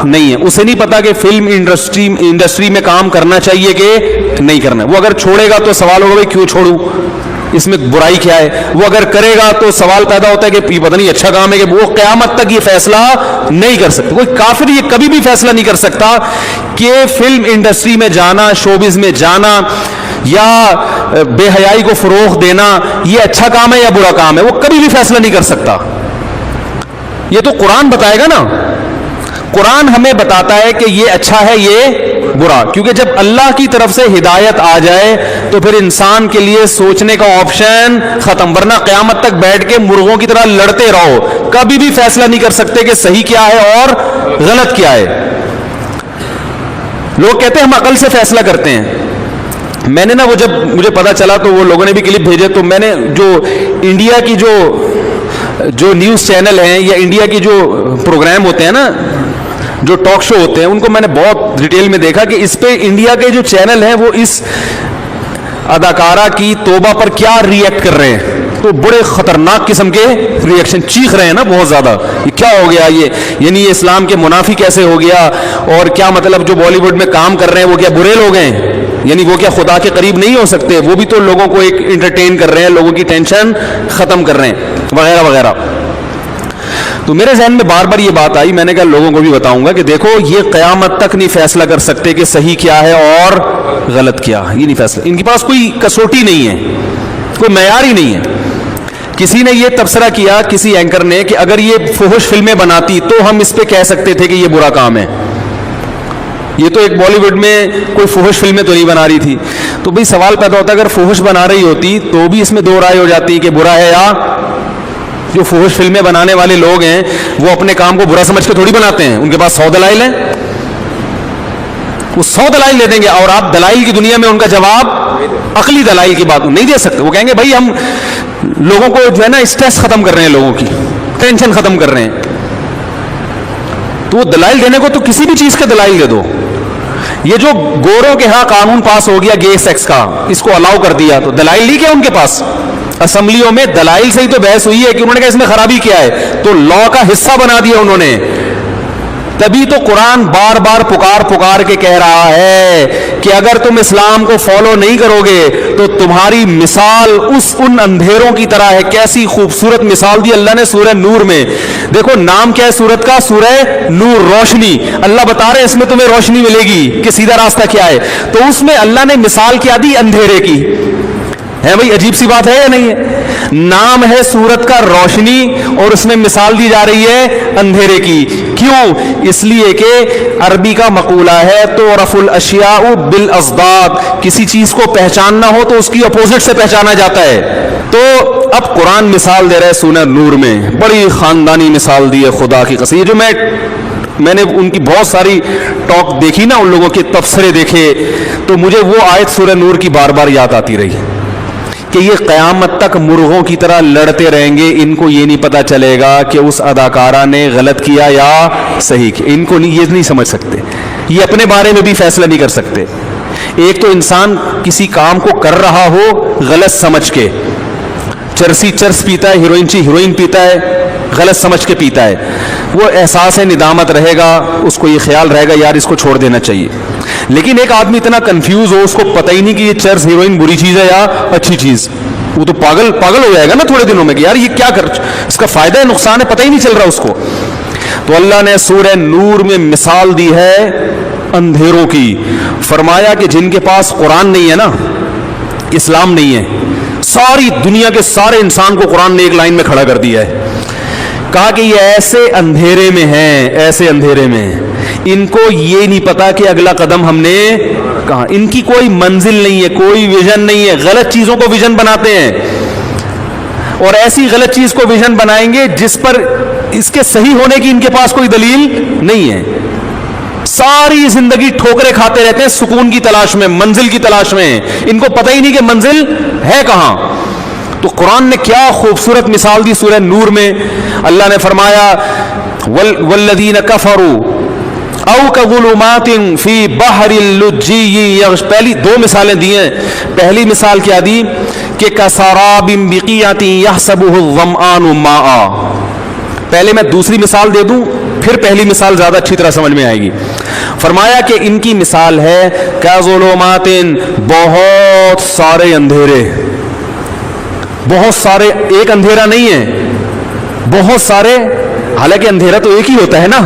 نہیں ہے. اسے نہیں پتا کہ فلم انڈسٹری میں کام کرنا چاہیے کہ نہیں کرنا. وہ اگر چھوڑے گا تو سوال ہوگا کیوں چھوڑوں, اس میں برائی کیا ہے. وہ اگر کرے گا تو سوال پیدا ہوتا ہے کہ پتہ نہیں اچھا کام ہے, کہ وہ قیامت تک یہ فیصلہ نہیں کر سکتا. کوئی کافر یہ کبھی بھی فیصلہ نہیں کر سکتا کہ فلم انڈسٹری میں جانا, شوبز میں جانا یا بے حیائی کو فروغ دینا یہ اچھا کام ہے یا برا کام ہے. وہ کبھی بھی فیصلہ نہیں کر سکتا. یہ تو قرآن بتائے گا نا. قرآن ہمیں بتاتا ہے کہ یہ اچھا ہے یہ برا, کیونکہ جب اللہ کی طرف سے ہدایت آ جائے تو پھر انسان کے لیے سوچنے کا آپشن ختم. ورنہ قیامت تک بیٹھ کے مرغوں کی طرح لڑتے رہو, کبھی بھی فیصلہ نہیں کر سکتے کہ صحیح کیا ہے اور غلط کیا ہے. لوگ کہتے ہیں ہم عقل سے فیصلہ کرتے ہیں. میں نے نا وہ جب مجھے پتا چلا تو وہ لوگوں نے بھی کلپ بھیجے, تو میں نے جو انڈیا کی جو نیوز چینل ہیں یا انڈیا کی جو پروگرام ہوتے ہیں نا, جو ٹاک شو ہوتے ہیں, ان کو میں نے بہت ڈیٹیل میں دیکھا کہ اس پہ انڈیا کے جو چینل ہیں وہ اس اداکارہ کی توبہ پر کیا ری ایکٹ کر رہے ہیں. تو بڑے خطرناک قسم کے ری ایکشن, چیخ رہے ہیں نا بہت زیادہ, یہ کیا ہو گیا, یہ یعنی یہ اسلام کے منافی کیسے ہو گیا, اور کیا مطلب جو بالی ووڈ میں کام کر رہے ہیں وہ کیا برے لوگ ہیں, یعنی وہ کیا خدا کے قریب نہیں ہو سکتے, وہ بھی تو لوگوں کو ایک انٹرٹین کر رہے ہیں, لوگوں کی ٹینشن ختم کر رہے ہیں وغیرہ وغیرہ. تو میرے ذہن میں بار بار یہ بات آئی, میں نے کہا لوگوں کو بھی بتاؤں گا کہ دیکھو یہ قیامت تک نہیں فیصلہ کر سکتے کہ صحیح کیا ہے اور غلط کیا, یہ نہیں فیصلہ. ان کے پاس کوئی کسوٹی نہیں ہے, کوئی معیار ہی نہیں ہے. کسی نے یہ تبصرہ کیا, کسی اینکر نے, کہ اگر یہ فحش فلمیں بناتی تو ہم اس پہ کہہ سکتے تھے کہ یہ برا کام ہے. یہ تو ایک بالی ووڈ میں کوئی فحش فلمیں تو نہیں بنا رہی تھی. تو بھئی سوال پیدا ہوتا ہے اگر فحش بنا رہی ہوتی تو بھی اس میں دو رائے ہو جاتی کہ برا ہے یا. جو فحش فلمیں بنانے والے لوگ ہیں وہ اپنے کام کو برا سمجھ کے تھوڑی بناتے ہیں, ان کے پاس 100 دلائل ہیں, وہ 100 دلائل دے دیں گے, اور آپ دلائل کی دنیا میں ان کا جواب عقلی دلائل کی بات نہیں دے سکتے. وہ کہیں گے بھائی ہم لوگوں کو جو ہے نا اسٹریس ختم کر رہے ہیں, لوگوں کی ٹینشن ختم کر رہے ہیں. تو وہ دلائل دینے کو تو کسی بھی چیز کے دلائل دے دو. یہ جو گوروں کے ہاں قانون پاس ہو گیا گے سیکس کا, اس کو الاؤ کر دیا, تو دلائل نہیں کیا ان کے پاس. اسمبلیوں میں دلائل سے ہی تو بحث ہوئی ہے کہ انہوں نے کہا اس میں خرابی کیا ہے, تو لا کا حصہ بنا دیا انہوں نے. تبھی تو قرآن بار بار پکار کے کہہ رہا ہے کہ اگر تم اسلام کو فالو نہیں کرو گے تو تمہاری مثال ان اندھیروں کی طرح ہے. کیسی خوبصورت مثال دی اللہ نے سورہ نور میں. دیکھو نام کیا ہے سورت کا, سورہ نور, روشنی. اللہ بتا رہے ہیں اس میں تمہیں روشنی ملے گی کہ سیدھا راستہ کیا ہے. تو اس میں اللہ نے مثال کیا دی, اندھیرے کی. ہے بھائی عجیب سی بات ہے یا نہیں ہے. نام ہے سورت کا روشنی, اور اس میں مثال دی جا رہی ہے اندھیرے کی. کیوں؟ اس لیے کہ عربی کا مقولہ ہے تو رف الاشیاء بالاضداد, کسی چیز کو پہچاننا ہو تو اس کی اپوزٹ سے پہچانا جاتا ہے. تو اب قرآن مثال دے رہا ہے سورہ نور میں, بڑی خاندانی مثال دی ہے خدا کی قسم. یہ جو میں نے ان کی بہت ساری ٹاک دیکھی نا, ان لوگوں کے تبصرے دیکھے, تو مجھے وہ آیت سورہ نور کی بار بار یاد آتی رہی کہ یہ قیامت تک مرغوں کی طرح لڑتے رہیں گے. ان کو یہ نہیں پتا چلے گا کہ اس اداکارہ نے غلط کیا یا صحیح کیا. ان کو یہ نہیں سمجھ سکتے, یہ اپنے بارے میں بھی فیصلہ نہیں کر سکتے. ایک تو انسان کسی کام کو کر رہا ہو غلط سمجھ کے, چرس پیتا ہے, ہیروئن پیتا ہے, غلط سمجھ کے پیتا ہے, وہ احساس ندامت رہے گا, اس کو یہ خیال رہے گا یار اس کو چھوڑ دینا چاہیے. لیکن ایک آدمی اتنا کنفیوز ہو, اس کو پتہ ہی نہیں کہ یہ چرس ہیروئن بری چیز ہے یا اچھی چیز, وہ تو پاگل ہو جائے گا نا تھوڑے دنوں میں کہ یار یہ کیا اس کا فائدہ ہے نقصان ہے پتہ ہی نہیں چل رہا اس کو. تو اللہ نے سورہ نور میں مثال دی ہے اندھیروں کی. فرمایا کہ جن کے پاس قرآن نہیں ہے نا, اسلام نہیں ہے, ساری دنیا کے سارے انسان کو قرآن نے ایک لائن میں کھڑا کر دیا ہے. کہا کہ یہ ایسے اندھیرے میں ہیں, ایسے اندھیرے میں, ان کو یہ نہیں پتا کہ اگلا قدم ہم نے کہاں. ان کی کوئی منزل نہیں ہے, کوئی ویژن نہیں ہے, غلط چیزوں کو ویژن بناتے ہیں, اور ایسی غلط چیز کو ویژن بنائیں گے جس پر اس کے صحیح ہونے کی ان کے پاس کوئی دلیل نہیں ہے. ساری زندگی ٹھوکرے کھاتے رہتے ہیں سکون کی تلاش میں, منزل کی تلاش میں, ان کو پتہ ہی نہیں کہ منزل ہے کہاں. تو قرآن نے کیا خوبصورت مثال دی سورہ نور میں. اللہ نے فرمایا والذین کفروا او کظلمات فی بحر اللجی. پہلی دو مثالیں دی ہیں. پہلی مثال کیا دی کہ کسراب بقیعۃ یحسبہ الظمآن ماء. پہلے میں دوسری مثال دے دوں پھر پہلی مثال زیادہ اچھی طرح سمجھ میں آئے گی. فرمایا کہ ان کی مثال ہے کظلمات، بہت سارے اندھیرے. بہت سارے، ایک اندھیرا نہیں ہے، بہت سارے. حالانکہ اندھیرا تو ایک ہی ہوتا ہے نا،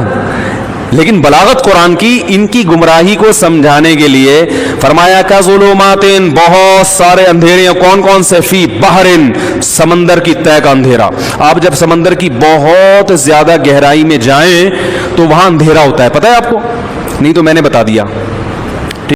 لیکن بلاغت قرآن کی ان کی گمراہی کو سمجھانے کے لیے فرمایا کظلمات، بہت سارے اندھیرے. کون کون سے؟ فی بحر، سمندر کی تہہ کا اندھیرا. آپ جب سمندر کی بہت زیادہ گہرائی میں جائیں تو وہاں اندھیرا ہوتا ہے، پتہ ہے آپ کو؟ نہیں تو میں نے بتا دیا.